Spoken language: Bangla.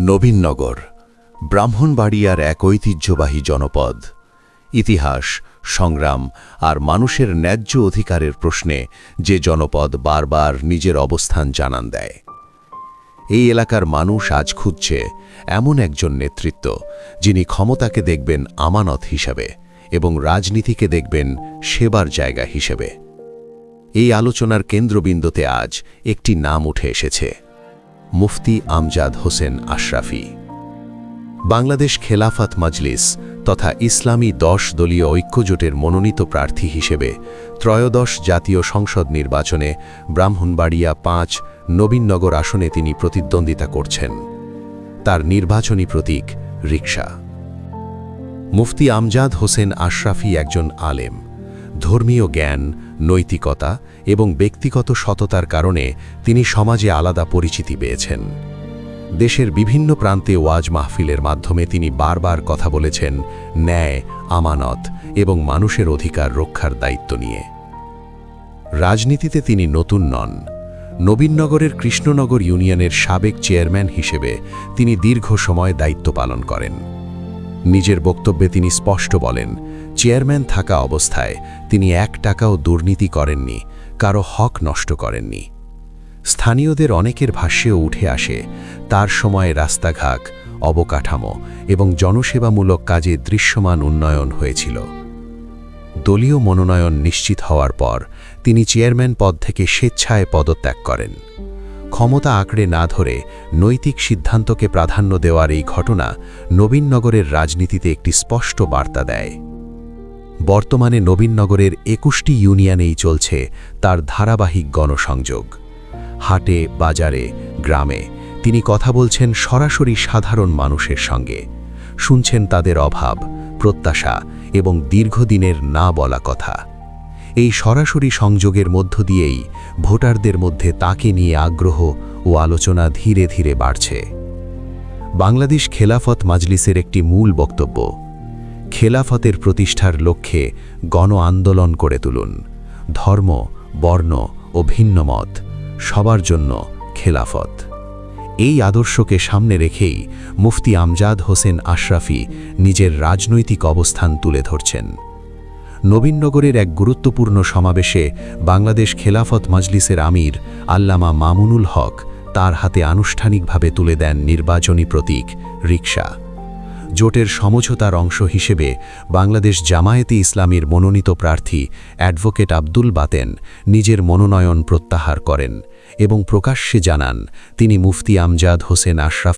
নবীননগর ব্রাহ্মণবাড়িয়ার এক ঐতিহ্যবাহী জনপদ। ইতিহাস, সংগ্রাম আর মানুষের ন্যায্য অধিকারের প্রশ্নে যে জনপদ বারবার নিজের অবস্থান জানান দেয়। এই এলাকার মানুষ আজ খুঁজছে এমন একজন নেতৃত্ব, যিনি ক্ষমতাকে দেখবেন আমানত হিসাবে এবং রাজনীতিকে দেখবেন সেবার জায়গা হিসেবে। এই আলোচনার কেন্দ্রবিন্দুতে আজ একটি নাম উঠে এসেছে, মুফতি আমজাদ হোসেন আশরাফি। বাংলাদেশ খেলাফত মজলিস তথা ইসলামী 10 দলীয় ঐক্যজোটের মনোনীত প্রার্থী হিসেবে ত্রয়োদশ জাতীয় সংসদ নির্বাচনে ব্রাহ্মণবাড়িয়া 5 নবীননগর আসনে তিনি প্রতিদ্বন্দ্বিতা করছেন। তার নির্বাচনী প্রতীক রিকশা। মুফতি আমজাদ হোসেন আশরাফি একজন আলেম। ধর্মীয় জ্ঞান, নৈতিকতা এবং ব্যক্তিগত সততার কারণে তিনি সমাজে আলাদা পরিচিতি পেয়েছেন। দেশের বিভিন্ন প্রান্তে ওয়াজ মাহফিলের মাধ্যমে তিনি বারবার কথা বলেছেন ন্যায়, আমানত এবং মানুষের অধিকার রক্ষার দায়িত্ব নিয়ে। রাজনীতিতে তিনি নতুন নন। নবীননগরের কৃষ্ণনগর ইউনিয়নের সাবেক চেয়ারম্যান হিসেবে তিনি দীর্ঘ সময় দায়িত্ব পালন করেন। নিজের বক্তব্যে তিনি স্পষ্ট বলেন, চেয়ারম্যান থাকা অবস্থায় তিনি 1 টাকাও দুর্নীতি করেননি, কারো হক নষ্ট করেননি। স্থানীয়দের অনেকের ভাষ্যেও উঠে আসে তার সময়ে রাস্তাঘাট, অবকাঠামো এবং জনসেবামূলক কাজে দৃশ্যমান উন্নয়ন হয়েছিল। দলীয় মনোনয়ন নিশ্চিত হওয়ার পর তিনি চেয়ারম্যান পদ থেকে স্বেচ্ছায় পদত্যাগ করেন। ক্ষমতা আঁকড়ে না ধরে নৈতিক সিদ্ধান্তকে প্রাধান্য দেওয়ার এই ঘটনা নবীননগরের রাজনীতিতে একটি স্পষ্ট বার্তা দেয়। বর্তমানে নবীননগরের 21টি ইউনিয়নেই চলছে তার ধারাবাহিক গণসংযোগ। হাটে, বাজারে, গ্রামে তিনি কথা বলছেন সরাসরি সাধারণ মানুষের সঙ্গে, শুনছেন তাদের অভাব, প্রত্যাশা এবং দীর্ঘদিনের না বলা কথা। এই সরাসরি সংযোগের মধ্য দিয়েই ভোটারদের মধ্যে তাকে নিয়ে আগ্রহ ও আলোচনা ধীরে ধীরে বাড়ছে। বাংলাদেশ খেলাফত মজলিসের একটি মূল বক্তব্য, খেলাফতের প্রতিষ্ঠার লক্ষ্যে গণ আন্দোলন করে তুলুন। ধর্ম, বর্ণ ও ভিন্ন মত সবার জন্য খেলাফত। এই আদর্শকে সামনে রেখেই মুফতি আমজাদ হোসেন আশরাফি নিজের রাজনৈতিক অবস্থান তুলে ধরছেন। নবীননগরের এক গুরুত্বপূর্ণ সমাবেশে বাংলাদেশ খেলাফত মজলিসের আমির আল্লামা মামুনুল হক তার হাতে আনুষ্ঠানিকভাবে তুলে দেন নির্বাচনী প্রতীক রিকশা। জোটের সমঝোতার অংশ হিসেবে বাংলাদেশ জামায়াতে ইসলামীর মনোনীত প্রার্থী অ্যাডভোকেট আব্দুল বাতেন নিজের মনোনয়ন প্রত্যাহার করেন এবং প্রকাশ্যে জানান তিনি মুফতি আমজাদ হোসেন আশরাফি